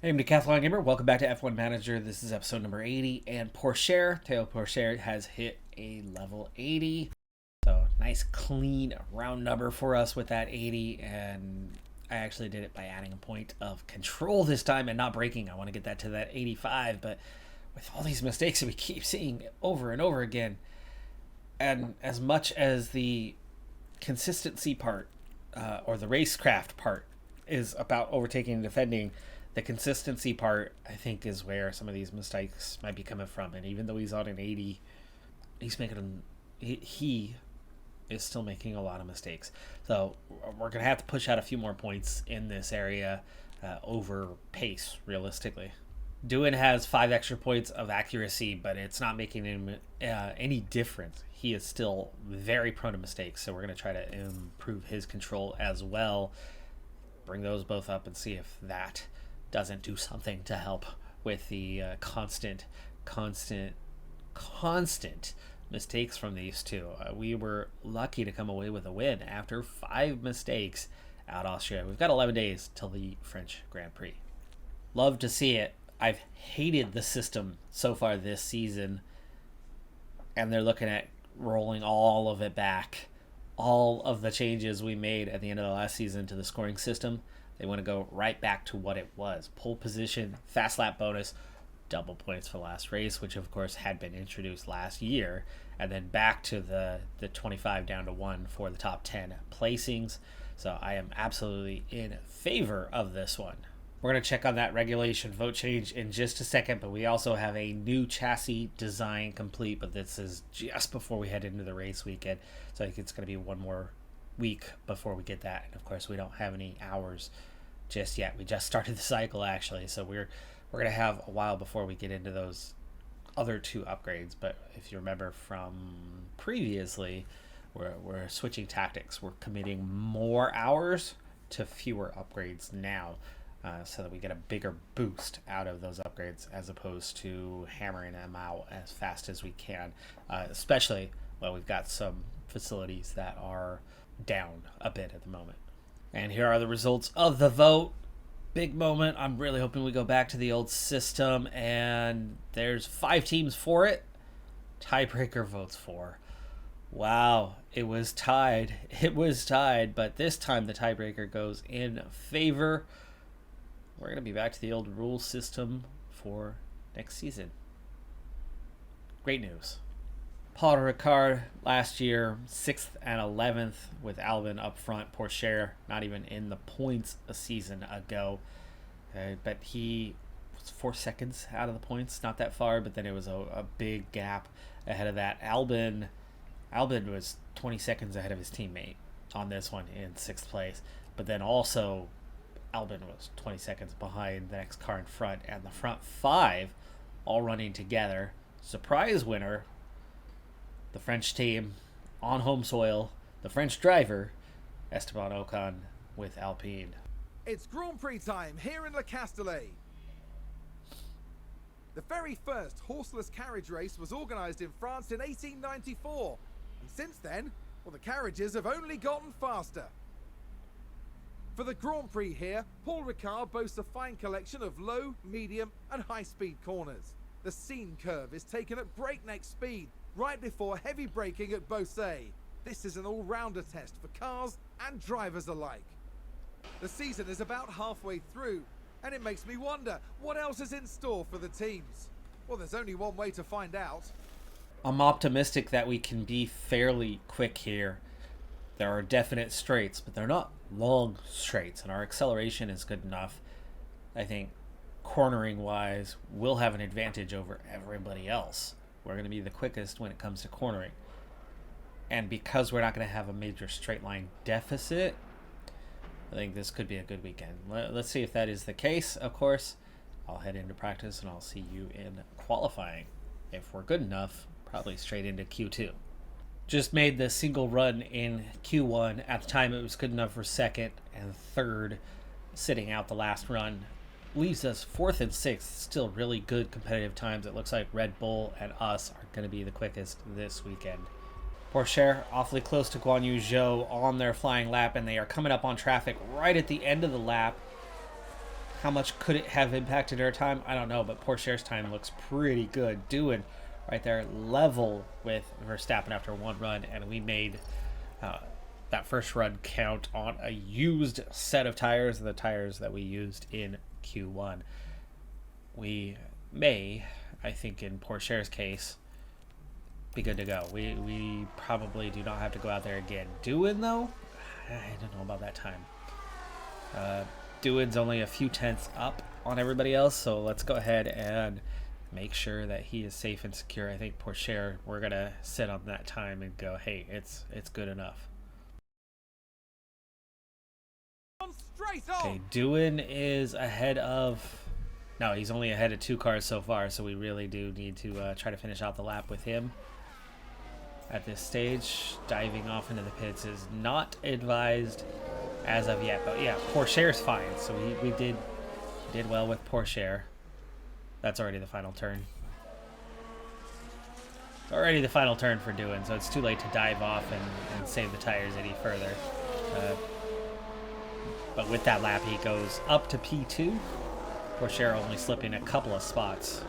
Hey, I'm Decathlon Gamer. Welcome back to F1 Manager. This is episode number 80, and Teo Pourchaire has hit a level 80. So, nice, clean, round number for us with that 80, and I actually did it by adding a point of control this time and not breaking. I want to get that to that 85, but with all these mistakes that we keep seeing over and over again, and as much as the consistency part, or the racecraft part, is about overtaking and defending, the consistency part, I think, is where some of these mistakes might be coming from. And even though he's on an 80, he is still making a lot of mistakes. So we're going to have to push out a few more points in this area over pace, realistically. Doohan has 5 extra points of accuracy, but it's not making him any difference. He is still very prone to mistakes, so we're going to try to improve his control as well. Bring those both up and see if that doesn't do something to help with the constant mistakes from these two. We were lucky to come away with a win after 5 mistakes out Austria. We've got 11 days till the French Grand Prix. Love to see it. I've hated the system so far this season, and they're looking at rolling all of it back. All of the changes we made at the end of the last season to the scoring system, they want to go right back to what it was. Pole position, fast lap bonus, double points for last race, which of course had been introduced last year, and then back to the 25 down to 1 for the top 10 placings. So I am absolutely in favor of this one. We're going to check on that regulation vote change in just a second, but we also have a new chassis design complete, but this is just before we head into the race weekend, so I think it's going to be one more week before we get that. And of course, we don't have any hours just yet. We just started the cycle, actually, so we're going to have a while before we get into those other 2 upgrades. But if you remember from previously, we're switching tactics. We're committing more hours to fewer upgrades now. So that we get a bigger boost out of those upgrades as opposed to hammering them out as fast as we can, especially when we've got some facilities that are down a bit at the moment. And here are the results of the vote. Big moment. I'm really hoping we go back to the old system, and there's 5 teams for it. Tiebreaker votes for. Wow, it was tied. It was tied, but this time the tiebreaker goes in favor. We're going to be back to the old rule system for next season. Great news. Paul Ricard last year, 6th and 11th with Albon up front. Pourchaire not even in the points a season ago. But he was 4 seconds out of the points, not that far, but then it was a big gap ahead of that. Albon was 20 seconds ahead of his teammate on this one in 6th place. But then also Albon was 20 seconds behind the next car in front, and the front 5 all running together. Surprise winner, the French team on home soil, the French driver, Esteban Ocon with Alpine. It's Grand Prix time here in Le Castellet. The very first horseless carriage race was organised in France in 1894, and since then, well, the carriages have only gotten faster. For the Grand Prix here, Paul Ricard boasts a fine collection of low, medium and high-speed corners. The scene curve is taken at breakneck speed, right before heavy braking at Beausset. This is an all-rounder test for cars and drivers alike. The season is about halfway through, and it makes me wonder, what else is in store for the teams? Well, there's only one way to find out. I'm optimistic that we can be fairly quick here. There are definite straights, but they're not long straights, and our acceleration is good enough. I think cornering wise, we'll have an advantage over everybody else. We're going to be the quickest when it comes to cornering. And because we're not going to have a major straight line deficit, I think this could be a good weekend. Let's see if that is the case. Of course, I'll head into practice and I'll see you in qualifying. If we're good enough, probably straight into Q2. Just made the single run in Q1. At the time, it was good enough for 2nd and 3rd, sitting out the last run. Leaves us 4th and 6th. Still really good competitive times. It looks like Red Bull and us are going to be the quickest this weekend. Pourchaire awfully close to Guan Yu Zhou on their flying lap, and they are coming up on traffic right at the end of the lap. How much could it have impacted our time? I don't know, but Pourchaire's time looks pretty good. Doing right there level with Verstappen after one run, and we made that first run count on a used set of tires, the tires that we used in Q1. We may, I think in Pourchaire's case, be good to go. We probably do not have to go out there again. Doing though, I don't know about that time. Dewan's only a few tenths up on everybody else, so let's go ahead and make sure that he is safe and secure. I think Pourchaire, we're gonna sit on that time and go, hey, it's good enough. Okay, Dewan is ahead of. No, he's only ahead of 2 cars so far, so we really do need to try to finish out the lap with him. At this stage, diving off into the pits is not advised as of yet, but yeah, Pourchaire's fine. So we did well with Pourchaire. That's already the final turn. It's already the final turn for Dewan, so it's too late to dive off and save the tires any further. But with that lap, he goes up to P2. Pourchaire only slipping a couple of spots.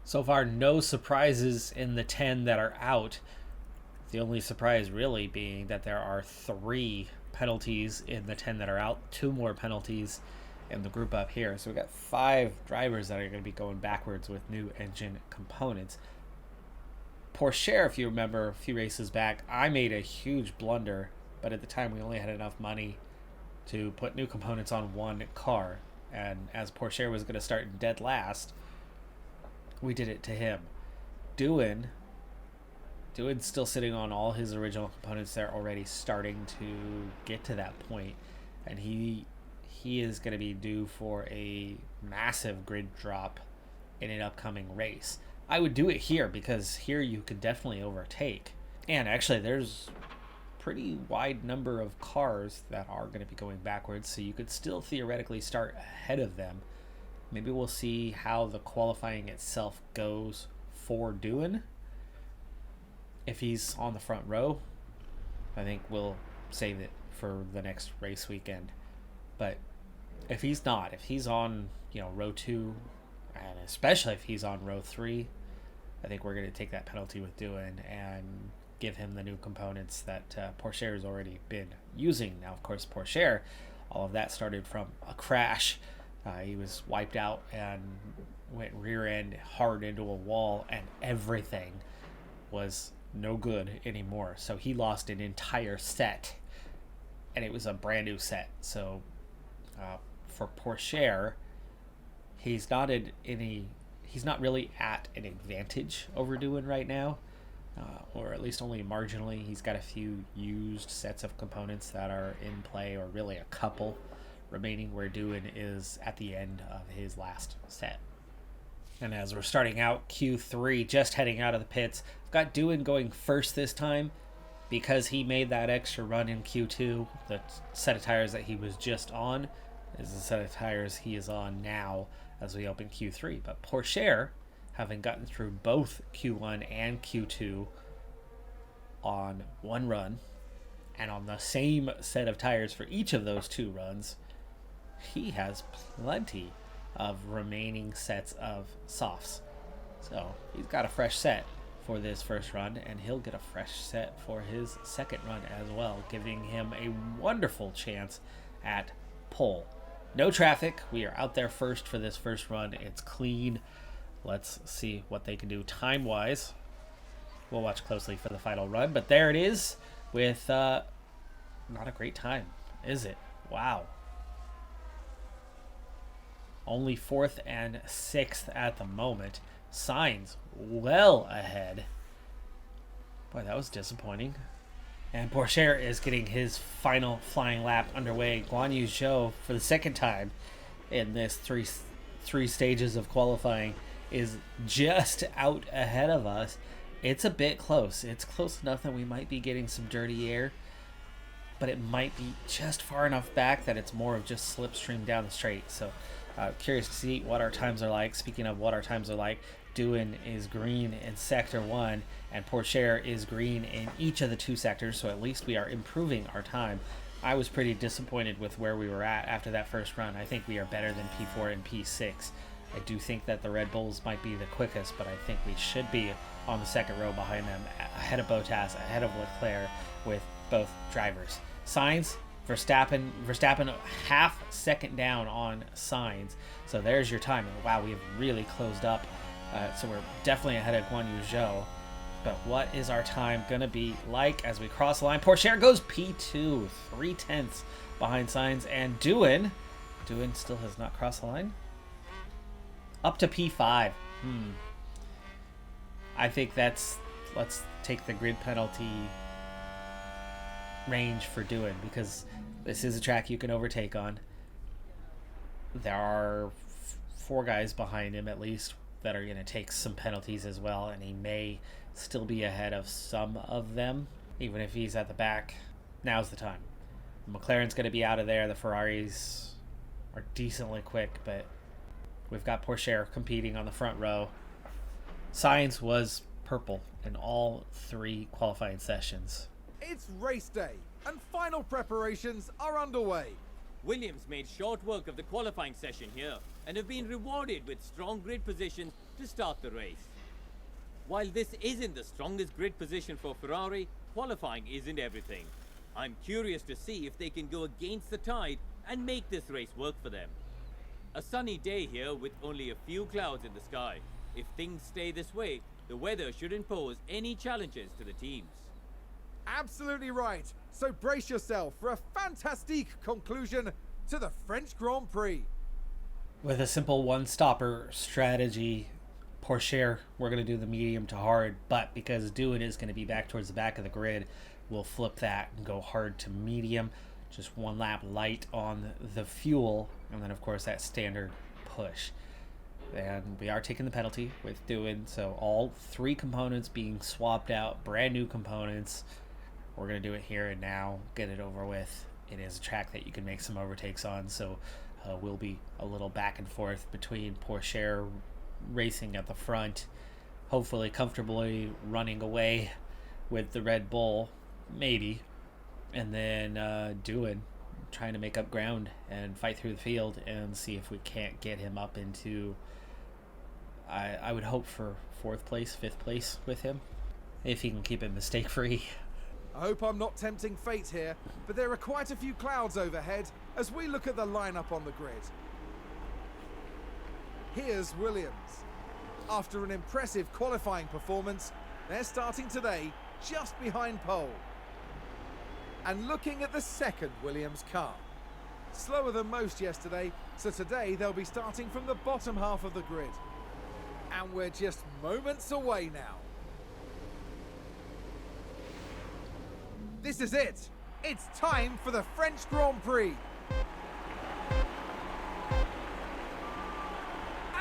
So far, no surprises in the 10 that are out. The only surprise really being that there are 3 penalties in the 10 that are out, 2 more penalties in the group up here. So we've got 5 drivers that are going to be going backwards with new engine components. Pourchaire, if you remember a few races back, I made a huge blunder, but at the time we only had enough money to put new components on 1 car. And as Pourchaire was going to start in dead last, we did it to him. Dewan's still sitting on all his original components. They're already starting to get to that point, and he is going to be due for a massive grid drop in an upcoming race. I would do it here because here you could definitely overtake, and actually there's pretty wide number of cars that are going to be going backwards, so you could still theoretically start ahead of them. Maybe we'll see how the qualifying itself goes for Dewan. If he's on the front row, I think we'll save it for the next race weekend. But if he's not, if he's on, row 2, and especially if he's on row 3, I think we're going to take that penalty with Dewan and give him the new components that Pourchaire has already been using. Now, of course, Pourchaire, all of that started from a crash. He was wiped out and went rear end hard into a wall, and everything was no good anymore. So he lost an entire set, and it was a brand new set. So for Pourchaire, he's not really at an advantage over Dewan right now, or at least only marginally. He's got a few used sets of components that are in play, or really a couple remaining, where Dewan is at the end of his last set. And as we're starting out Q3, just heading out of the pits, I've got Dewan going first this time because he made that extra run in Q2. The set of tires that he was just on is the set of tires he is on now as we open Q3. But Pourchaire, having gotten through both Q1 and Q2 on 1 run, and on the same set of tires for each of those 2 runs, he has plenty of remaining sets of softs. So he's got a fresh set for this first run, and he'll get a fresh set for his second run as well, giving him a wonderful chance at pole. No traffic. We are out there first for this first run. It's clean. Let's see what they can do time-wise. We'll watch closely for the final run, but there it is with not a great time, is it? Wow. Only 4th and 6th at the moment. Sainz well ahead. Boy, that was disappointing. And Pourchaire is getting his final flying lap underway. Guan Yu Zhou, for the second time in this three stages of qualifying, is just out ahead of us. It's a bit close. It's close enough that we might be getting some dirty air, but it might be just far enough back that it's more of just slipstream down the straight. So curious to see what our times are like. Speaking of what our times are like, Dewan is green in Sector 1, and Pourchaire is green in each of the 2 sectors, so at least we are improving our time. I was pretty disappointed with where we were at after that first run. I think we are better than P4 and P6. I do think that the Red Bulls might be the quickest, but I think we should be on the second row behind them, ahead of Bottas, ahead of Leclerc, with both drivers. Sainz, Verstappen half second down on Sainz. So there's your timing. Wow, we have really closed up. So we're definitely ahead of Guan Yu Zhou. But what is our time going to be like as we cross the line? Pourchaire goes P2, 3/10 behind Sainz. And Doohan still has not crossed the line. Up to P5. I think let's take the grid penalty range for Doohan, because this is a track you can overtake on. There are 4 guys behind him at least that are going to take some penalties as well, and he may still be ahead of some of them, even if he's at the back. Now's the time. McLaren's going to be out of there. The Ferraris are decently quick, but we've got Pourchaire competing on the front row. Sainz was purple in all 3 qualifying sessions. It's race day, and final preparations are underway. Williams made short work of the qualifying session here and have been rewarded with strong grid positions to start the race. While this isn't the strongest grid position for Ferrari, qualifying isn't everything. I'm curious to see if they can go against the tide and make this race work for them. A sunny day here with only a few clouds in the sky. If things stay this way, the weather shouldn't pose any challenges to the teams. Absolutely right. So brace yourself for a fantastic conclusion to the French Grand Prix. With a simple one-stopper strategy, Pourchaire, we're going to do the medium to hard, but because Doohan is going to be back towards the back of the grid, we'll flip that and go hard to medium. Just 1 lap light on the fuel, and then of course that standard push. And we are taking the penalty with Doohan, so all 3 components being swapped out, brand new components. We're going to do it here and now, get it over with. It is a track that you can make some overtakes on, so we'll be a little back and forth between Pourchaire racing at the front, hopefully comfortably running away with the Red Bull, maybe, and then Doohan trying to make up ground and fight through the field and see if we can't get him up into, I would hope for 4th place, 5th place with him, if he can keep it mistake free. I hope I'm not tempting fate here, but there are quite a few clouds overhead as we look at the lineup on the grid. Here's Williams. After an impressive qualifying performance, they're starting today just behind pole. And looking at the second Williams car. Slower than most yesterday, so today they'll be starting from the bottom half of the grid. And we're just moments away now. This is it. It's time for the French Grand Prix.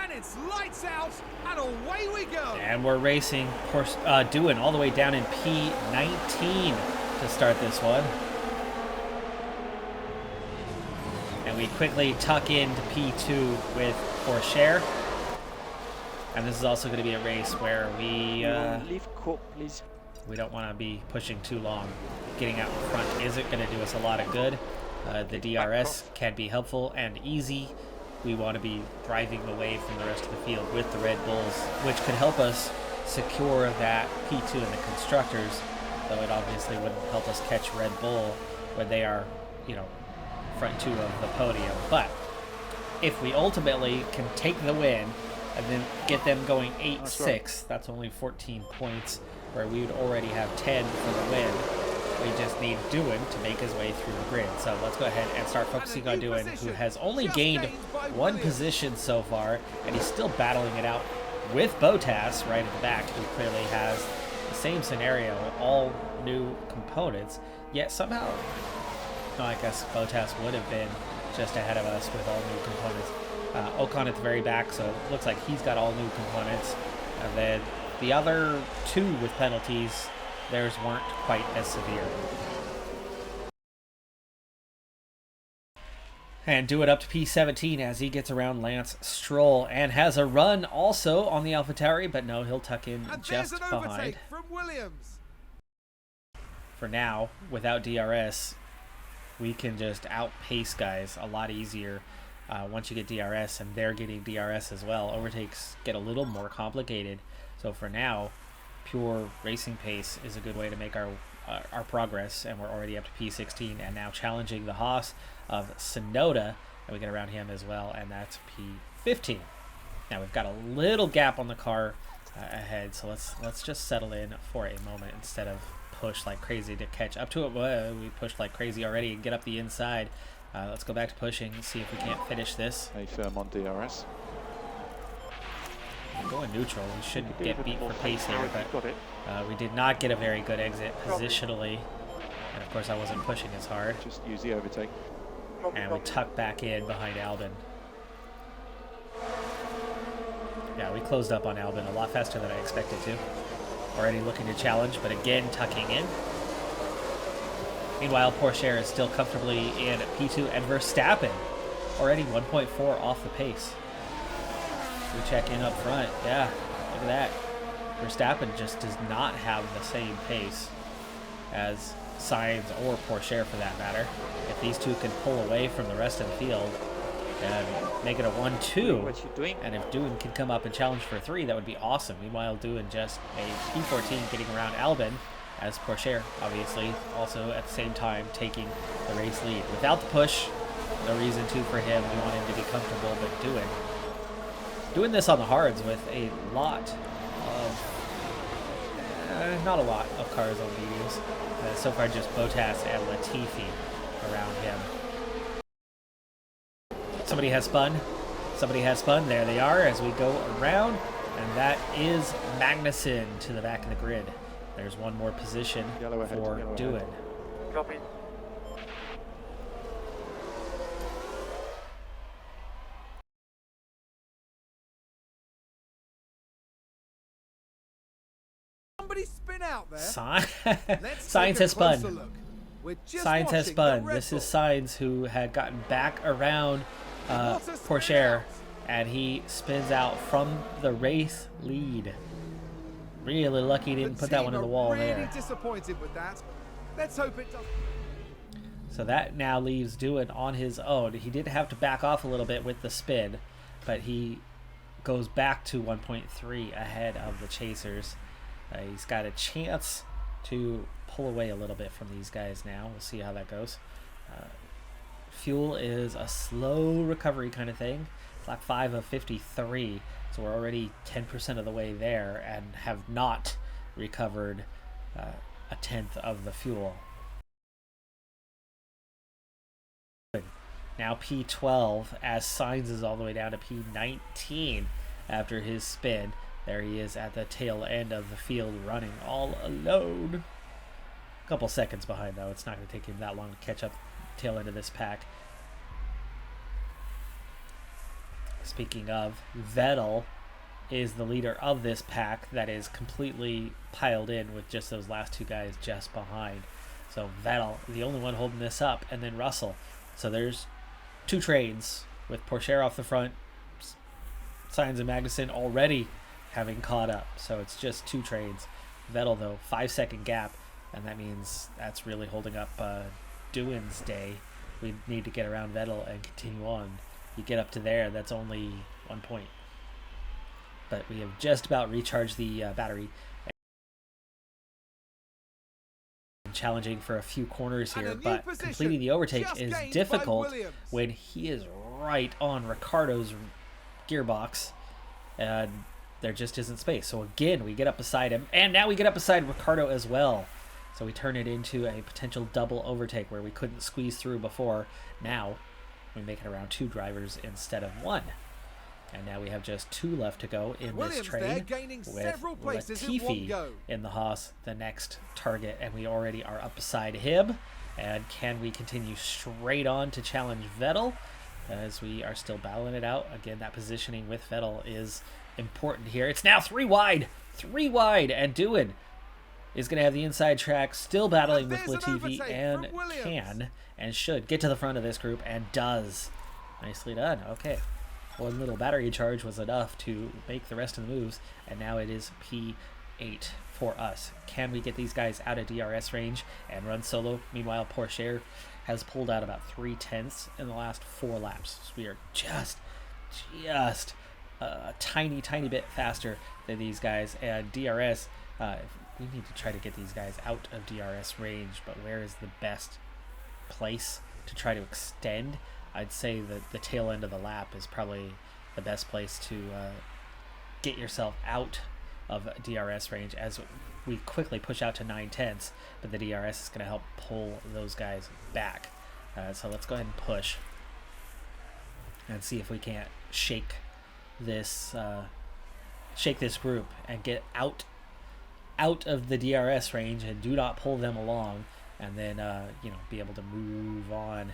And it's lights out, and away we go. And we're racing Doohan all the way down in P19 to start this one. And we quickly tuck into P2 with Pourchaire. And this is also going to be a race where we leave court, please. We don't want to be pushing too long. Getting out in front isn't going to do us a lot of good. The DRS can be helpful and easy. We want to be driving away from the rest of the field with the Red Bulls, which could help us secure that P2 in the constructors, though it obviously wouldn't help us catch Red Bull when they are, front 2 of the podium. But if we ultimately can take the win and then get them going 8-6, that's only 14 points, where we would already have 10 for the win. We just need Doohan to make his way through the grid. So let's go ahead and start focusing on Doohan, who has only gained 1 position so far, and he's still battling it out with Bottas right at the back, who clearly has the same scenario, all new components, yet somehow, I guess Bottas would have been just ahead of us with all new components. Ocon at the very back, so it looks like he's got all new components. And then the other 2 with penalties, theirs weren't quite as severe. And do it up to P17 as he gets around Lance Stroll and has a run also on the AlphaTauri, but no, he'll tuck in And just there's an behind. overtake from Williams. For now, without DRS, we can just outpace guys a lot easier once you get DRS, and they're getting DRS as well. Overtakes get a little more complicated. So for now, pure racing pace is a good way to make our progress, and we're already up to P16 and now challenging the Haas of Sonoda, and we get around him as well, and that's P15. Now we've got a little gap on the car ahead, so let's just settle in for a moment instead of push like crazy to catch up to it. Well, we pushed like crazy already and get up the inside. Let's go back to pushing, see if we can't finish this. Stay firm on DRS. Going neutral, we shouldn't get beat for pace here, but got it. we did not get a very good exit positionally, and of course I wasn't pushing as hard. Just use the overtake. And we tuck back in behind Albin. Yeah, we closed up on Albin a lot faster than I expected to. Already looking to challenge, but again tucking in. Meanwhile, Porsche is still comfortably in P2, and Verstappen already 1.4 off the pace. We check in up front. Yeah, look at that. Verstappen just does not have the same pace as Sainz or Porsche for that matter. If these two can pull away from the rest of the field and make it a 1-2, and if Doohan can come up and challenge for 3, that would be awesome. Meanwhile, Doohan just a P14 getting around Albin, as Porsche obviously also at the same time taking the race lead. Without the push, no reason to for him. We want him to be comfortable, but doing this on the hards with a lot of, not a lot of cars on mediums. So far just Bottas and Latifi around him. Somebody has spun. Somebody has spun. There they are as we go around. And that is Magnussen to the back of the grid. There's one more position for Doohan. Copy. Somebody spin out there. Sainz has spun. Sainz has spun. This is Sainz, who had gotten back around Porsche, and he spins out from the race lead. Really lucky he didn't put that one in the wall there. Disappointed with that. Let's hope it doesn't. So that now leaves Doohan on his own. He did have to back off a little bit with the spin, but he goes back to 1.3 ahead of the chasers. He's got a chance to pull away a little bit from these guys now. We'll see how that goes. Fuel is a slow recovery kind of thing. Lap 5 of 53, so we're already 10% of the way there and have not recovered a tenth of the fuel. Now P12 as Sainz is all the way down to P19 after his spin. There he is at the tail end of the field running all alone. A couple seconds behind though. It's not going to take him that long to catch up the tail end of this pack. Speaking of, Vettel is the leader of this pack that is completely piled in with just those last two guys just behind. So Vettel, the only one holding this up, and then Russell. So there's two trains with Porsche off the front, Sainz and Magnussen already having caught up. So it's just two trains. Vettel, though, 5-second gap, and that means that's really holding up Doohan's day. We need to get around Vettel and continue on. You get up to there, that's only 1 point. But we have just about recharged the battery. Challenging for a few corners here, but completing the overtake is difficult when he is right on Ricciardo's gearbox, and there just isn't space. So again, we get up beside him, and now we get up beside Ricciardo as well. So we turn it into a potential double overtake where we couldn't squeeze through before. Now we make it around 2 drivers instead of 1. And now we have just 2 left to go in this train, with Latifi in the Haas, the next target, and we already are up beside him. And can we continue straight on to challenge Vettel, as we are still battling it out? Again, that positioning with Vettel is important here. It's now 3 wide, and Doohan is going to have the inside track, still battling with Latifi, and can and should get to the front of this group, and does. Nicely done. Okay. One little battery charge was enough to make the rest of the moves, and now it is P8 for us. Can we get these guys out of DRS range and run solo? Meanwhile, Pourchaire has pulled out about 3/10 in the last 4 laps. So we are just a tiny bit faster than these guys. And DRS, we need to try to get these guys out of DRS range, but where is the best place to try to extend? I'd say that the tail end of the lap is probably the best place to get yourself out of DRS range as we quickly push out to 9/10, but the DRS is going to help pull those guys back. So let's go ahead and push and see if we can't shake this group and get out of the DRS range and do not pull them along, and then be able to move on.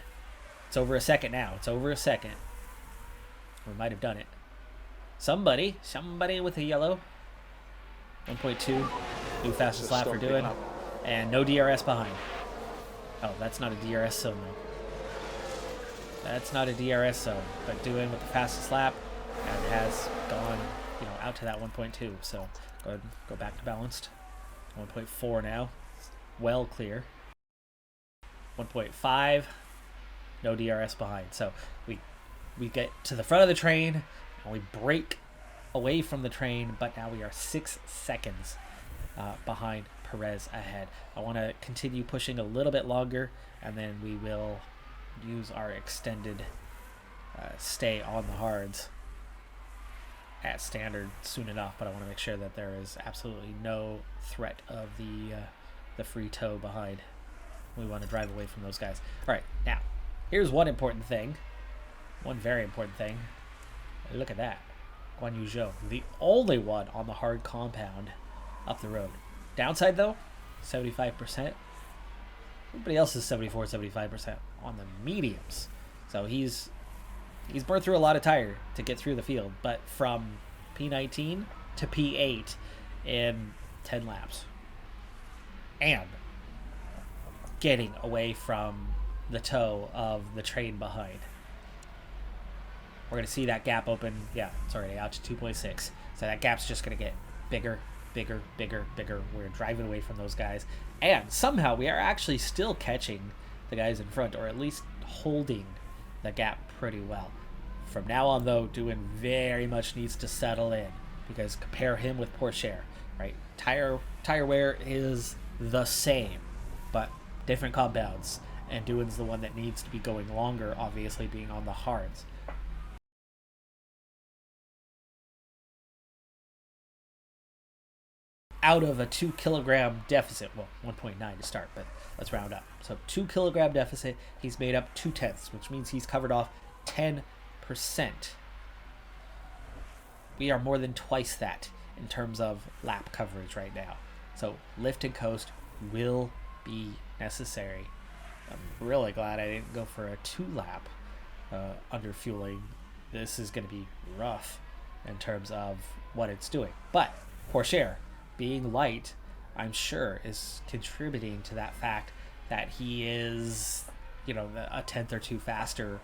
It's over a second now. It's over a second. We might have done it. Somebody with a yellow. 1.2. New fastest lap for doing. And no DRS behind. Oh, that's not a DRS zone though. That's not a DRS zone, but doing with the fastest lap and has gone, out to that 1.2. So go ahead and go back to balanced. 1.4 now. Well clear. 1.5. No DRS behind. So we get to the front of the train and we break away from the train, but now we are 6 seconds behind Perez ahead. I want to continue pushing a little bit longer, and then we will use our extended stay on the hards at standard soon enough, but I want to make sure that there is absolutely no threat of the free toe behind. We want to drive away from those guys. All right, now here's one very important thing. Look at that. Guan Yu Zhou, the only one on the hard compound up the road. Downside though, 75%. Everybody else is 74-75% on the mediums. So he's burned through a lot of tire to get through the field, but from P19 to P8 in 10 laps. And getting away from the toe of the train behind. We're going to see that gap open. Yeah, it's already out to 2.6. So that gap's just going to get bigger. We're driving away from those guys. And somehow we are actually still catching the guys in front, or at least holding the gap pretty well. From now on, though, Doohan very much needs to settle in, because compare him with Pourchaire, right? Tire wear is the same, but different compounds. And Doohan's the one that needs to be going longer, obviously being on the hards. Out of a 2 kilogram deficit, well, 1.9 to start, but let's round up. So 2 kilogram deficit, he's made up 2/10, which means he's covered off 10%. We are more than twice that in terms of lap coverage right now. So lift and coast will be necessary. I'm really glad I didn't go for a 2-lap under fueling. This is going to be rough in terms of what it's doing. But Pourchaire, being light, I'm sure, is contributing to that fact that he is, a 10th or 2 faster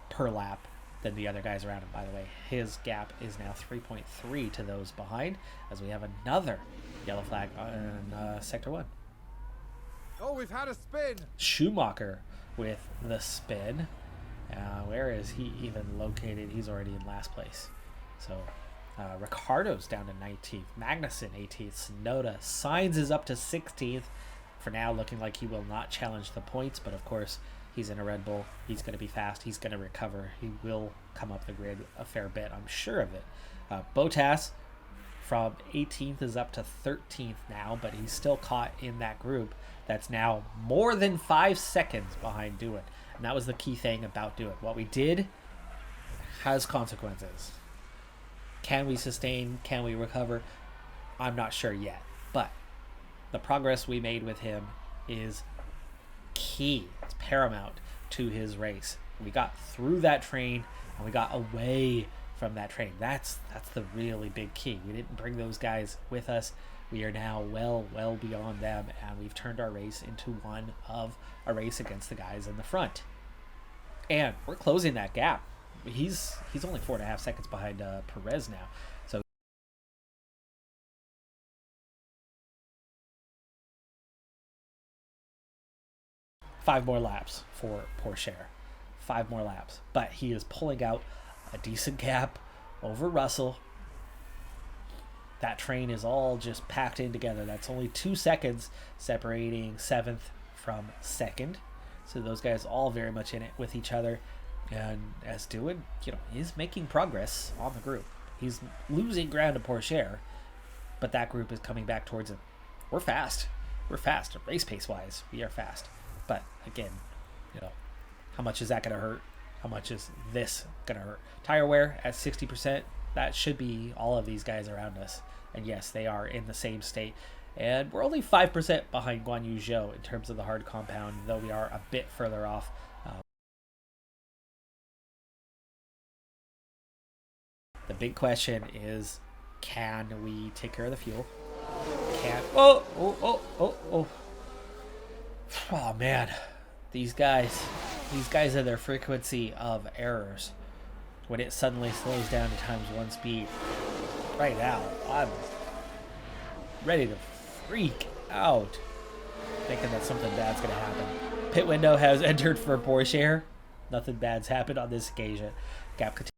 per lap than the other guys around him. By the way, his gap is now 3.3 to those behind, as we have another yellow flag on Sector 1. Oh, we've had a spin. Schumacher with the spin. Where is he even located? He's already in last place. So Ricardo's down to 19th. Magnussen 18th. Tsunoda. Sainz is up to 16th. For now, looking like he will not challenge the points, but of course, he's in a Red Bull. He's going to be fast. He's going to recover. He will come up the grid a fair bit. I'm sure of it. Bottas from 18th is up to 13th now, but he's still caught in that group that's now more than 5 seconds behind Doohan. And that was the key thing about Doohan. What we did has consequences. Can we sustain? Can we recover? I'm not sure yet. But the progress we made with him is key. It's paramount to his race. We got through that train and we got away from that train. That's the really big key. We didn't bring those guys with us. We are now well beyond them, and we've turned our race into one of a race against the guys in the front. And we're closing that gap. He's only 4.5 seconds behind Perez now. So 5 more laps for Pourchaire. 5 more laps. But he is pulling out a decent gap over Russell. That train is all just packed in together. That's only 2 seconds separating 7th from 2nd. So those guys all very much in it with each other. And as Dewan, is making progress on the group. He's losing ground to Pourchaire, but that group is coming back towards him. We're fast. We're fast. Race pace wise, we are fast. But again, how much is that going to hurt? How much is this going to hurt? Tire wear at 60%. That should be all of these guys around us. And yes, they are in the same state. And we're only 5% behind Guan Yu Zhou in terms of the hard compound, though we are a bit further off. The big question is, can we take care of the fuel? Oh man, these guys are their frequency of errors. When it suddenly slows down to ×1 speed, right now, I'm ready to freak out, thinking that something bad's gonna happen. Pit window has entered for Pourchaire. Nothing bad's happened on this occasion. Gap continues.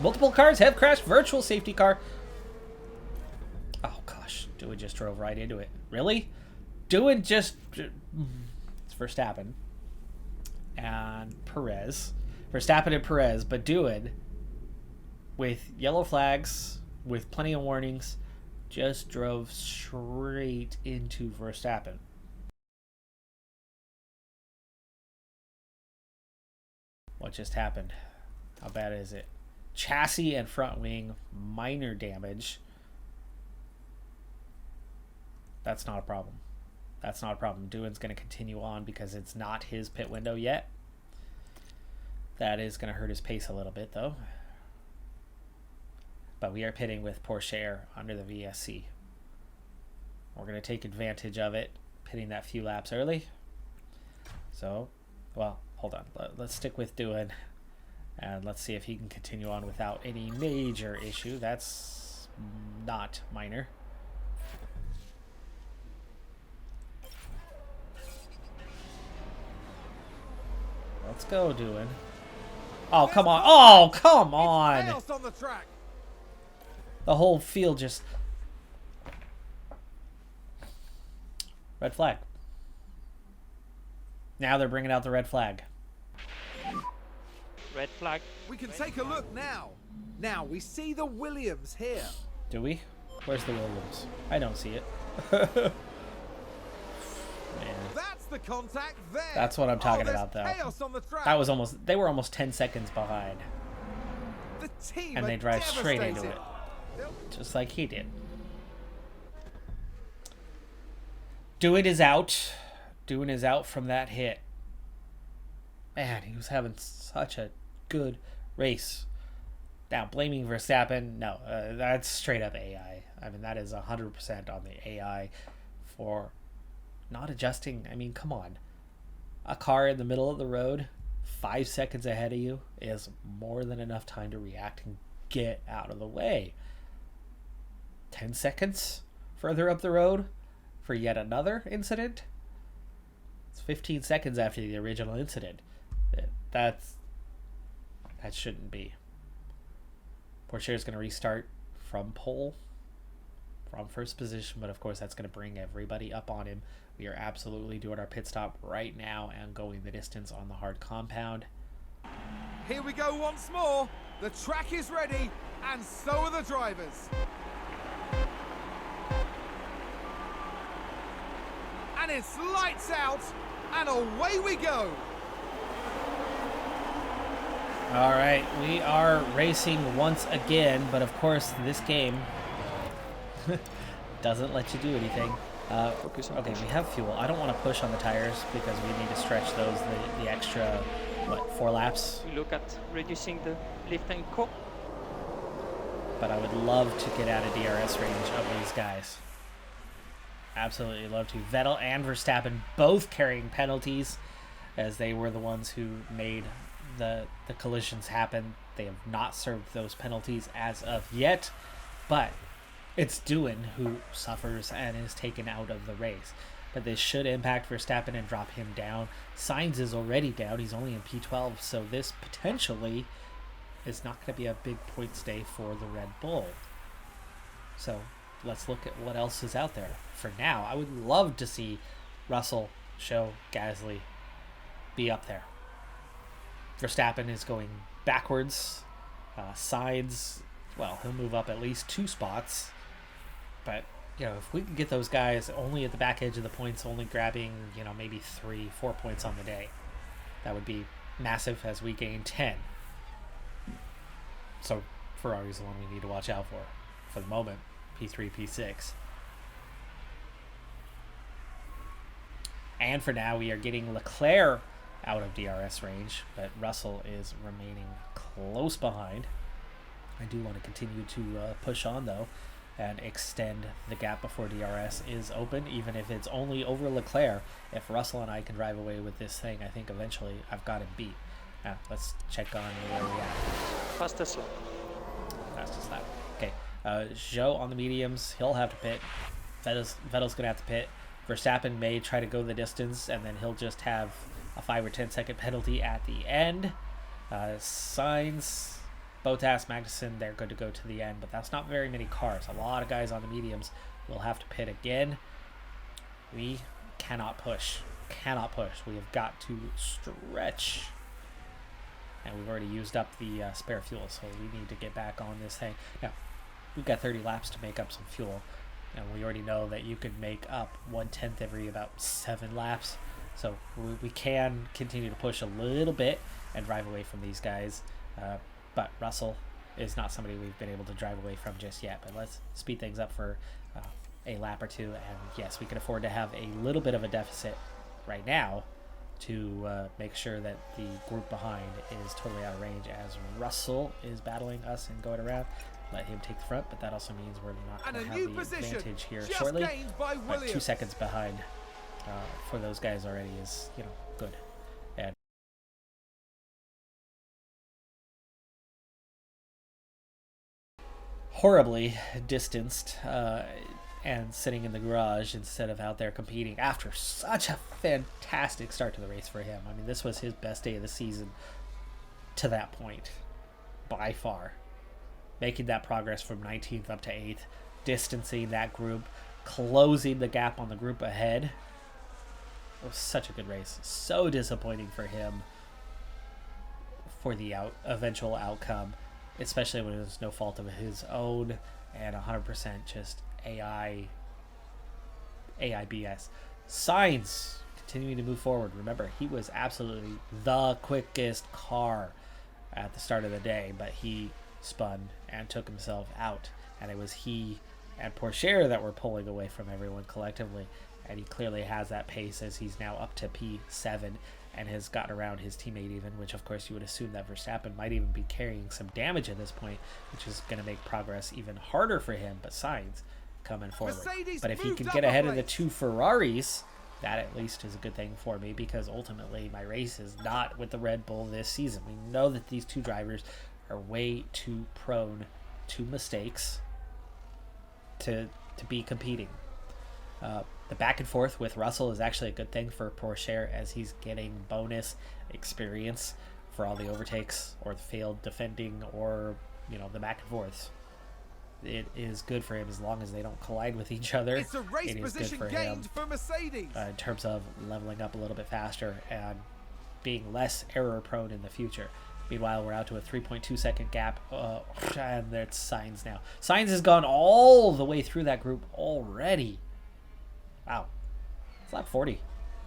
Multiple cars have crashed. Virtual safety car. Oh gosh, Dewan just drove right into it. Really? Dewan just... It's Verstappen and Perez. Verstappen and Perez, but Dewan, with yellow flags, with plenty of warnings, just drove straight into Verstappen. What just happened? How bad is it? Chassis and front wing, minor damage. That's not a problem. That's not a problem. Dewan's going to continue on because it's not his pit window yet. That is going to hurt his pace a little bit, though. But we are pitting with Pourchaire under the VSC. We're going to take advantage of it, pitting that few laps early. So, well, hold on. Let's stick with Dewan. And let's see if he can continue on without any major issue. That's not minor. Let's go, Dewan. Oh, come on. Oh, come on. Chaos on the track. The whole field just... Red flag. Now they're bringing out the red flag. Red flag. We can take a look now. Now we see the Williams here. Do we? Where's the Williams? I don't see it. Man. That's the contact there. That's what I'm talking there's about, though. Chaos on the track. That was almost... They were almost 10 seconds behind. The team And are they drive straight into devastated. it. Just like he did. Dewan is out. Dewan is out from that hit. Man, he was having such a good race. Now, blaming Verstappen, no, that's straight up AI. I mean, that is 100% on the AI for not adjusting. I mean, come on. A car in the middle of the road, 5 seconds ahead of you, is more than enough time to react and get out of the way. 10 seconds further up the road for yet another incident? It's 15 seconds after the original incident. That shouldn't be. Pourchaire is going to restart from pole, from first position, but of course that's going to bring everybody up on him. We are absolutely doing our pit stop right now and going the distance on the hard compound. Here we go once more. The track is ready, and so are the drivers. And it's lights out, and away we go. All right, we are racing once again, but of course this game doesn't let you do anything. Okay, we have fuel. I don't want to push on the tires because we need to stretch those the extra, what, 4 laps? We look at reducing the lift and core. But I would love to get out of DRS range of these guys. Absolutely love to. Vettel and Verstappen both carrying penalties as they were the ones who made the collisions happen. They have not served those penalties as of yet, but it's Dewan who suffers and is taken out of the race. but this should impact Verstappen and drop him down. Sainz is already down. He's only in P12, so this potentially is not going to be a big points day for the Red Bull. So let's look at what else is out there. For now, I would love to see Russell, Show, Gasly be up there. Verstappen is going backwards. Sainz, well, he'll move up at least 2 spots. But, you know, if we can get those guys only at the back edge of the points, only grabbing, you know, maybe 3-4 points on the day, that would be massive as we gain 10. So Ferrari's the one we need to watch out for the moment. P3, P6. And for now, we are getting Leclerc out of DRS range, but Russell is remaining close behind. I do want to continue to push on, though, and extend the gap before DRS is open, even if it's only over Leclerc. If Russell and I can drive away with this thing, I think eventually I've got him beat. Now, let's check on where we at. Fastest lap. Fastest lap. Okay. Zhou on the mediums. He'll have to pit. Vettel's going to have to pit. Verstappen may try to go the distance, and then he'll just have a 5 or 10 second penalty at the end. Sainz, Bottas, Magnussen, they're good to go to the end, but that's not very many cars. A lot of guys on the mediums will have to pit again. We cannot push. Cannot push. We have got to stretch. And we've already used up the spare fuel, so we need to get back on this thing. Now, we've got 30 laps to make up some fuel, and we already know that you could make up 1/10 every about 7 laps. So we can continue to push a little bit and drive away from these guys. But Russell is not somebody we've been able to drive away from just yet. But let's speed things up for a lap or two. And yes, we can afford to have a little bit of a deficit right now to make sure that the group behind is totally out of range as Russell is battling us and going around. Let him take the front, but that also means we're not going to have the advantage here shortly. 2 seconds behind for those guys already is, you know, good. And horribly distanced and sitting in the garage instead of out there competing after such a fantastic start to the race for him. I mean, this was his best day of the season to that point, by far. Making that progress from 19th up to 8th, distancing that group, closing the gap on the group ahead. It was such a good race. So disappointing for him for the eventual outcome, especially when it was no fault of his own and 100% just AI BS. Sainz continuing to move forward. Remember, he was absolutely the quickest car at the start of the day, but he spun and took himself out, and it was he and Porsche that were pulling away from everyone collectively, and he clearly has that pace as he's now up to P7 and has gotten around his teammate even, which of course you would assume that Verstappen might even be carrying some damage at this point, which is going to make progress even harder for him. But Sainz coming forward. But if he can get ahead of the 2 Ferraris, that at least is a good thing for me, because ultimately my race is not with the Red Bull this season. We know that these 2 drivers are way too prone to mistakes to be competing. The back and forth with Russell is actually a good thing for Porsche, as he's getting bonus experience for all the overtakes or the failed defending or, you know, the back and forths. It is good for him as long as they don't collide with each other. It's a race position gained for Mercedes in terms of leveling up a little bit faster and being less error prone in the future. Meanwhile, we're out to a 3.2 second gap, and there's Sainz now. Sainz has gone all the way through that group already. Wow. It's lap 40.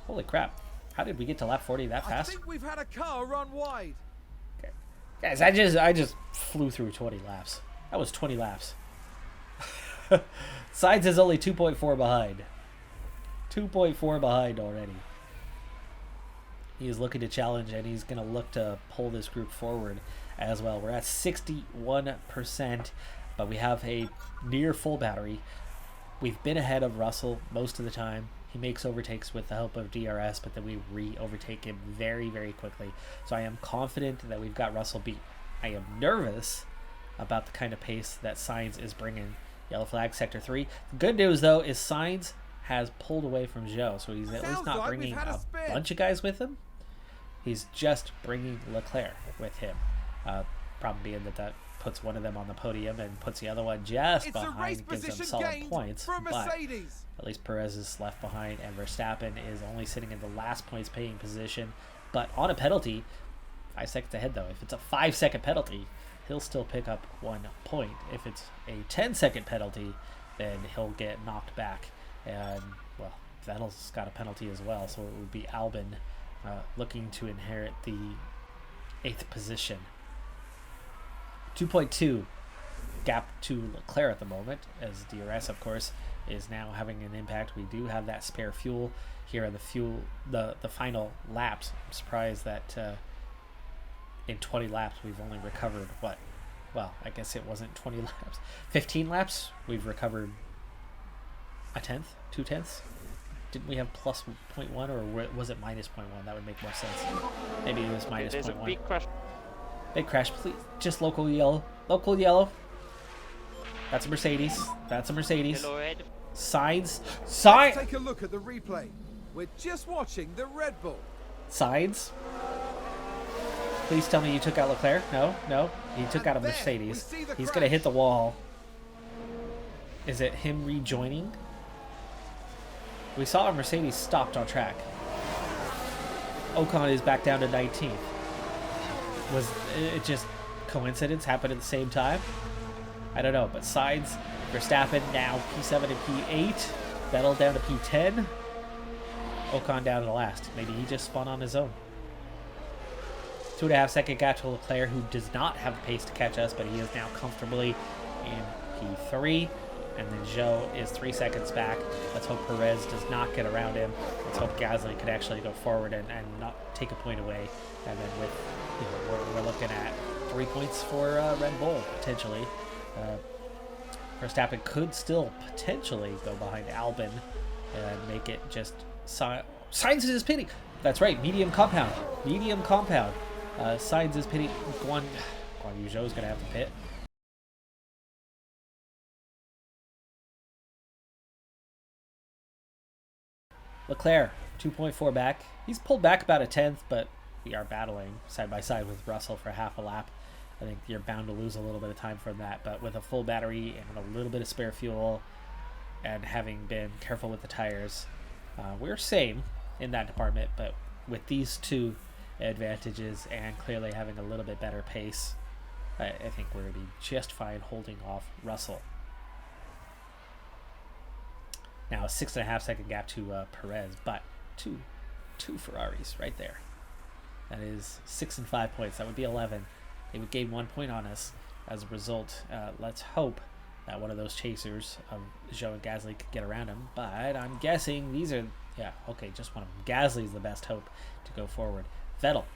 Holy crap. How did we get to lap 40 that fast? I think we've had a car run wide. Okay. Guys, I just flew through 20 laps. That was 20 laps. Sainz is only 2.4 behind. 2.4 behind already. He is looking to challenge, and he's going to look to pull this group forward as well. We're at 61%, but we have a near full battery. We've been ahead of Russell most of the time. He makes overtakes with the help of DRS, but then we re-overtake him very, very quickly. So I am confident that we've got Russell beat. I am nervous about the kind of pace that Sainz is bringing. Yellow flag, sector 3. The good news, though, is Sainz has pulled away from Zhou, so he's at least Sounds not like we've bringing had a a spin. bunch of guys with him. He's just bringing Leclerc with him. Problem being that puts one of them on the podium and puts the other one just It's a race behind, gives them position solid gained points. for But Mercedes. at least Perez is left behind, and Verstappen is only sitting in the last points paying position, but on a penalty. 5 seconds ahead, though. If it's a 5-second penalty, he'll still pick up 1 point. If it's a 10-second penalty, then he'll get knocked back. And, well, Vettel's got a penalty as well, so it would be Albon looking to inherit the 8th position. 2.2 gap to Leclerc at the moment, as DRS, of course, is now having an impact. We do have that spare fuel here in the final laps. I'm surprised that in 20 laps we've only recovered what? Well, I guess it wasn't 20 laps. 15 laps, we've recovered a tenth, 2 tenths. Didn't we have plus 0.1, or was it minus 0.1? That would make more sense. Maybe it was minus 0.1. There's a big crash. Big crash, please. Just local yellow. Local yellow. That's a Mercedes. That's a Mercedes. Yellow red. Sides. Let's take a look at the replay. We're just watching the Red Bull. Sides. Please tell me you took out Leclerc. No. He took out a there Mercedes. we see the He's going to hit crash. the wall. Is it him rejoining? We saw a Mercedes stopped on track. Ocon is back down to 19th. Was it just coincidence happened at the same time? I don't know, but sides, Verstappen now P7 and P8, Vettel down to P10, Ocon down to the last. Maybe he just spun on his own. 2.5 second gap to Leclerc, who does not have the pace to catch us, but he is now comfortably in P3. And then Zhou is 3 seconds back. Let's hope Perez does not get around him. Let's hope Gasly could actually go forward and not take a point away. And then with, we're looking at 3 points for Red Bull, potentially. Verstappen could still potentially go behind Albon and make it just... Sainz is pitting. That's right, medium compound. Medium compound. Sainz is pitting. Guan Yu Zhou is going to have to pit. Leclerc, 2.4 back. He's pulled back about a tenth, but we are battling side by side with Russell for half a lap. I think you're bound to lose a little bit of time from that, but with a full battery and a little bit of spare fuel and having been careful with the tires, we're same in that department, but with these two advantages and clearly having a little bit better pace, I think we're going to be just fine holding off Russell. Now a 6.5 second gap to Perez, but two Ferraris right there. That is 6 and 5 points. That would be 11. They would gain 1 point on us as a result. Let's hope that one of those chasers of Zhou and Gasly could get around him. But I'm guessing these are, just one of them. Gasly's the best hope to go forward. Vettel,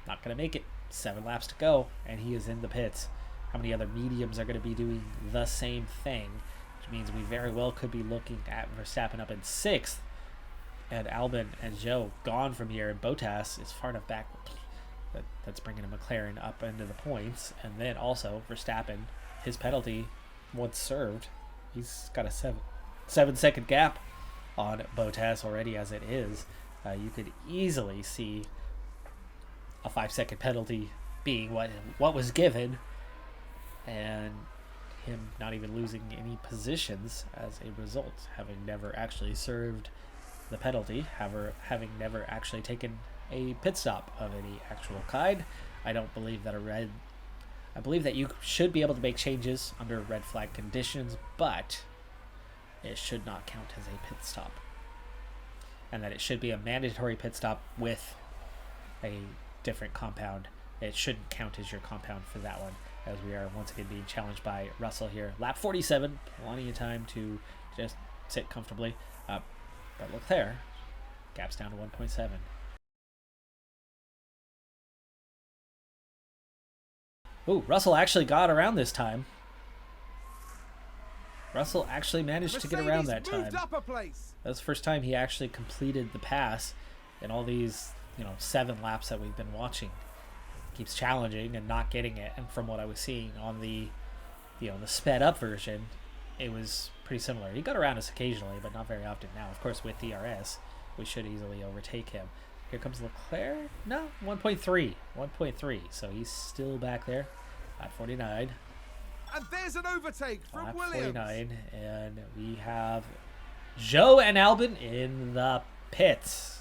not going to make it. 7 laps to go, and he is in the pits. How many other mediums are going to be doing the same thing? Which means we very well could be looking at Verstappen up in 6th, and Albon and Zhou gone from here, and Bottas is far enough back that's bringing a McLaren up into the points. And then also Verstappen, his penalty, once served, he's got a 7 second gap on Bottas already as it is. You could easily see a 5 second penalty being what was given, and him not even losing any positions as a result, having never actually served the penalty, having never actually taken a pit stop of any actual kind. I believe that you should be able to make changes under red flag conditions, but it should not count as a pit stop, and that it should be a mandatory pit stop with a different compound. It shouldn't count as your compound for that one, as we are once again being challenged by Russell here. Lap 47, plenty of time to just sit comfortably. But Leclerc, gaps down to 1.7. Ooh, Russell actually got around this time. Russell actually managed to get around that time. Moved up a place. That's the first time he actually completed the pass in all these 7 laps that we've been watching. Keeps challenging and not getting it, and from what I was seeing on the the sped up version, it was pretty similar. He got around us occasionally, but not very often now. Of course, with DRS, we should easily overtake him. Here comes Leclerc. No, 1.3. 1.3. So he's still back there at 49. And there's an overtake from Lap Williams. 49. And we have Joe and Albin in the pits.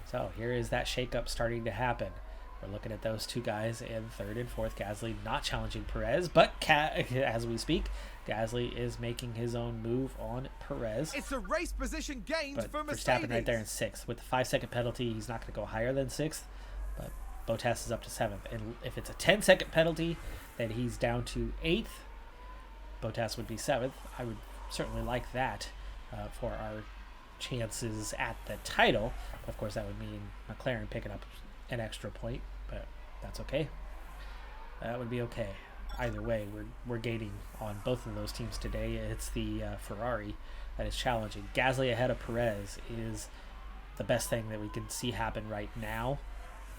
So here is that shakeup starting to happen. We're looking at those two guys in third and fourth. Gasly not challenging Perez, but as we speak, Gasly is making his own move on Perez. It's a race position gained But for Mercedes. Verstappen right there in sixth. With the 5-second penalty, he's not going to go higher than sixth, but Bottas is up to seventh. And if it's a 10-second penalty, then he's down to eighth. Bottas would be seventh. I would certainly like that for our chances at the title. Of course, that would mean McLaren picking up an extra point, but that's okay. That would be okay. Either way, we're gaining on both of those teams today. It's the Ferrari that is challenging. Gasly ahead of Perez is the best thing that we can see happen right now.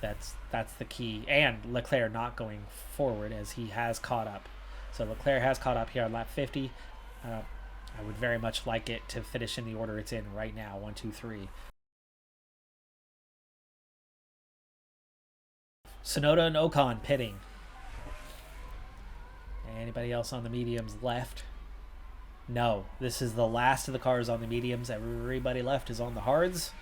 That's the key. And Leclerc not going forward as he has caught up. So Leclerc has caught up here on lap 50. I would very much like it to finish in the order it's in right now, 1, 2, 3. Sonoda and Ocon pitting. Anybody else on the mediums left? No. This is the last of the cars on the mediums. Everybody left is on the hards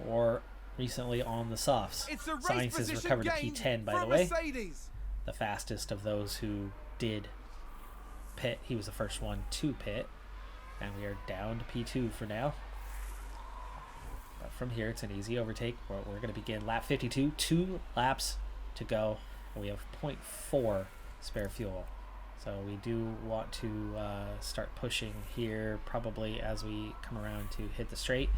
or recently on the softs. It's a race Sainz has position recovered to gained P10, by for the way. Mercedes. The fastest of those who did pit. He was the first one to pit. And we are down to P2 for now. But from here, it's an easy overtake. We're going to begin lap 52. 2 laps to go. And we have 0.4 spare fuel. So we do want to start pushing here probably as we come around to hit the straight.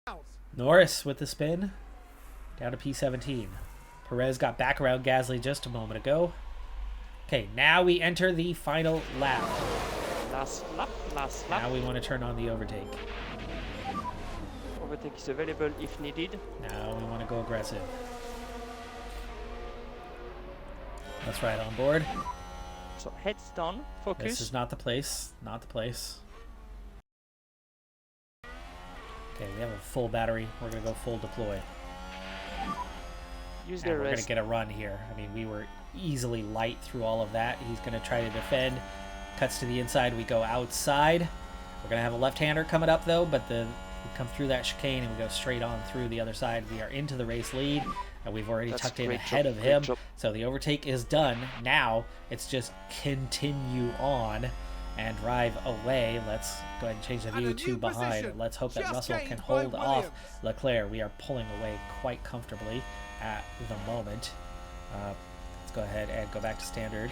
Out. Norris with the spin. Down to P17. Perez got back around Gasly just a moment ago. Okay, now we enter the final lap. Last lap, last lap. Now we want to turn on the overtake. Overtake is available if needed. Now we want to go aggressive. Let's ride on board. So heads down, focus. This is not the place. Not the place. Okay, we have a full battery. We're going to go full deploy. Use And the we're going to rest. get a run here. I mean, we were easily light through all of that. He's going to try to defend. Cuts to the inside. We go outside. We're going to have a left-hander coming up, though, but we come through that chicane and we go straight on through the other side. We are into the race lead, and we've already That's tucked in great ahead job, of great him. job. So the overtake is done. Now it's just continue on and drive away. Let's go ahead and change the And view a to new behind. position, Let's hope that just Russell can gained by hold off Williams. Leclerc. We are pulling away quite comfortably at the moment. Let's go ahead and go back to standard.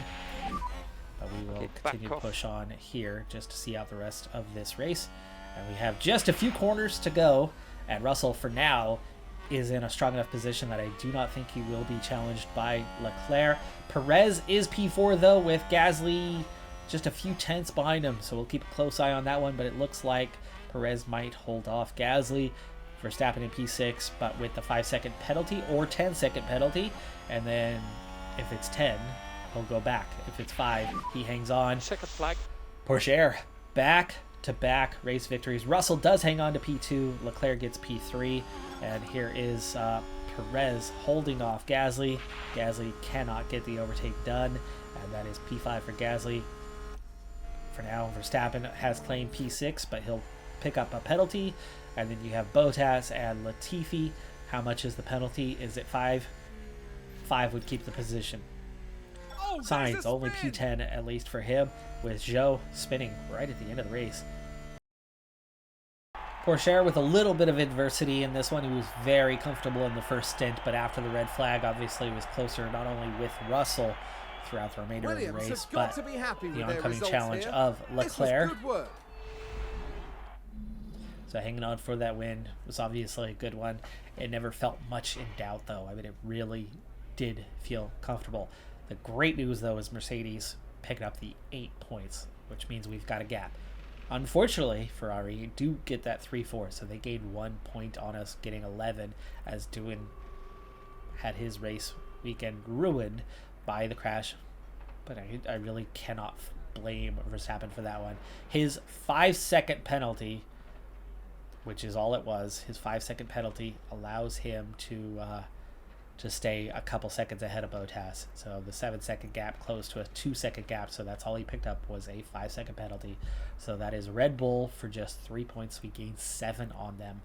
But we will Okay, continue to back off. push on here just to see out the rest of this race. And we have just a few corners to go. And Russell, for now, is in a strong enough position that I do not think he will be challenged by Leclerc. Perez is P4, though, with Gasly just a few tenths behind him. So we'll keep a close eye on that one. But it looks like Perez might hold off Gasly. Verstappen in P6, but with the 5-second penalty or 10-second penalty. And then if it's 10, he'll go back. If it's 5, he hangs on. Second flag. Porsche back-to-back race victories. Russell does hang on to P2. Leclerc gets P3. And here is Perez holding off Gasly. Gasly cannot get the overtake done. And that is P5 for Gasly. For now, Verstappen has claimed P6, but he'll pick up a penalty. And then you have Bottas and Latifi. How much is the penalty? Is it 5? 5 would keep the position. Oh, there's Sainz, a only spin. P10 at least for him, with Zhou spinning right at the end of the race. Porsche with a little bit of adversity in this one. He was very comfortable in the first stint, but after the red flag, obviously was closer not only with Russell throughout the remainder Williams of the has race, got but to be happy the with their oncoming results challenge here. of This was Leclerc. good work. So hanging on for that win was obviously a good one. It never felt much in doubt, though. I mean, it really did feel comfortable. The great news, though, is Mercedes picking up the 8 points, which means we've got a gap. Unfortunately, Ferrari do get that 3-4, so they gained 1 point on us, getting 11, as Doohan had his race weekend ruined by the crash but I really cannot blame Verstappen for that one. His 5-second penalty, which is all it was, his 5-second penalty allows him to stay a couple seconds ahead of Bottas. So the 7-second gap closed to a 2-second gap, so that's all he picked up was a 5-second penalty. So that is Red Bull for just 3 points. We gained 7 on them.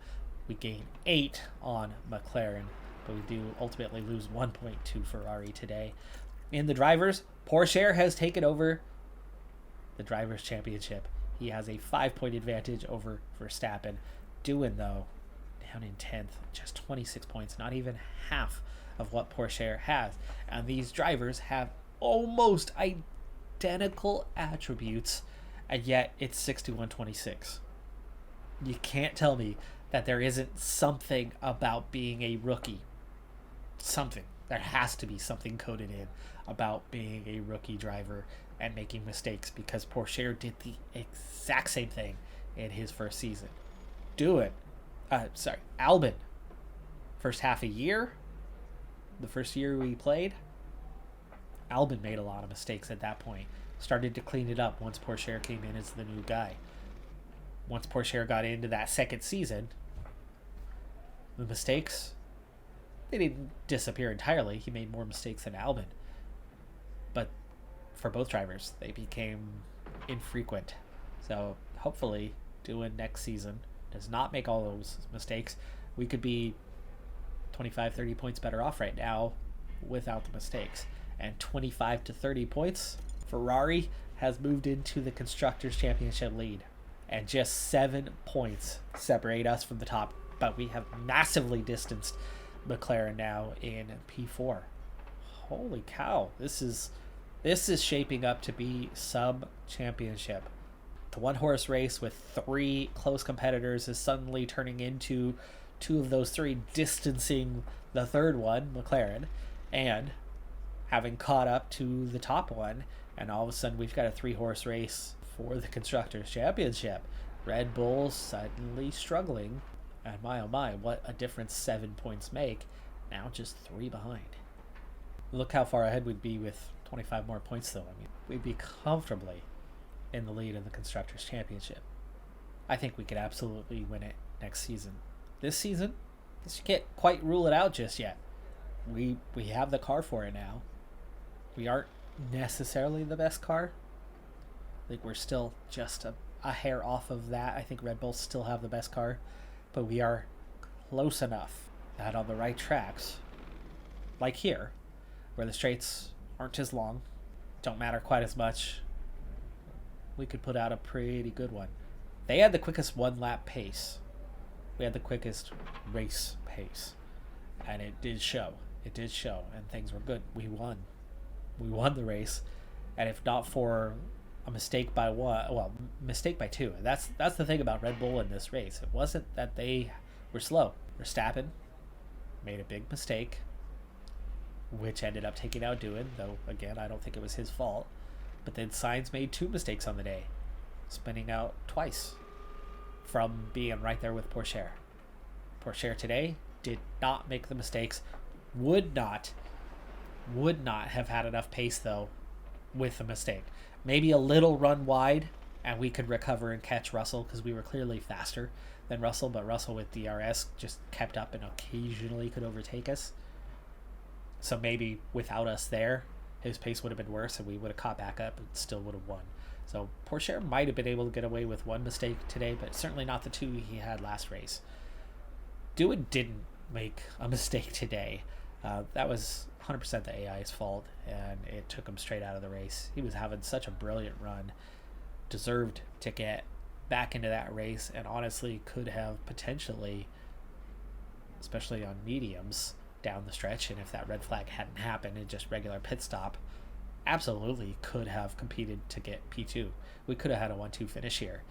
We gain 8 on McLaren, but we do ultimately lose 1 point to Ferrari today. In the drivers, Porsche has taken over the Drivers' Championship. He has a 5-point advantage over Verstappen. Doing, though, down in 10th, just 26 points, not even half of what Porsche has. And these drivers have almost identical attributes, and yet it's 61-26. You can't tell me that there isn't something about being a rookie. Something. There has to be something coded in about being a rookie driver and making mistakes, because Porsche did the exact same thing in his first season. Albon. First half a year, the first year we played, Albon made a lot of mistakes at that point. Started to clean it up once Porsche came in as the new guy. Once Porsche got into that second season, the mistakes, they didn't disappear entirely. He made more mistakes than Albon. But for both drivers, they became infrequent. So hopefully, doing next season does not make all those mistakes. We could be 25, 30 points better off right now without the mistakes. And 25 to 30 points, Ferrari has moved into the Constructors' Championship lead. And just 7 points separate us from the top. But we have massively distanced McLaren now in P4. Holy cow. This is shaping up to be sub-championship. The one-horse race with 3 close competitors is suddenly turning into 2 of those 3 distancing the third one, McLaren, and having caught up to the top one. And all of a sudden, we've got a 3-horse race for the Constructors' Championship. Red Bull suddenly struggling. And my oh my, what a difference 7 points make. Now just 3 behind. Look how far ahead we'd be with 25 more points, though. I mean, we'd be comfortably in the lead in the Constructors' Championship. I think we could absolutely win it next season. This season, you can't quite rule it out just yet. We have the car for it now. We aren't necessarily the best car. I think we're still just a hair off of that. I think Red Bull still have the best car, but we are close enough that on the right tracks, like here, where the straights aren't as long, don't matter quite as much, we could put out a pretty good one. They had the quickest 1-lap pace. We had the quickest race pace. And it did show. It did show, and things were good. We won. We won the race. And if not for a mistake by mistake by 2. That's the thing about Red Bull in this race. It wasn't that they were slow. Verstappen made a big mistake, which ended up taking out Doohan, though, again, I don't think it was his fault. But then Sainz made 2 mistakes on the day, spinning out twice from being right there with Porsche. Porsche today did not make the mistakes, would not have had enough pace, though, with the mistake. Maybe a little run wide, and we could recover and catch Russell, because we were clearly faster than Russell, but Russell with DRS just kept up and occasionally could overtake us. So maybe without us there, his pace would have been worse, and we would have caught back up and still would have won. So Porsche might have been able to get away with 1 mistake today, but certainly not the 2 he had last race. Doohan didn't make a mistake today. That was 100% the AI's fault, and it took him straight out of the race. He was having such a brilliant run, deserved to get back into that race, and honestly could have potentially, especially on mediums down the stretch, and if that red flag hadn't happened and just regular pit stop, absolutely could have competed to get P2. We could have had a 1-2 finish here,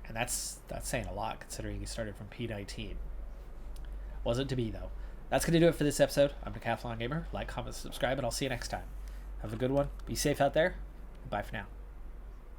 and that's saying a lot considering he started from P19. Wasn't to be, though. That's going to do it for this episode. I'm Decathlon Gamer. Like, comment, subscribe, and I'll see you next time. Have a good one. Be safe out there. Bye for now.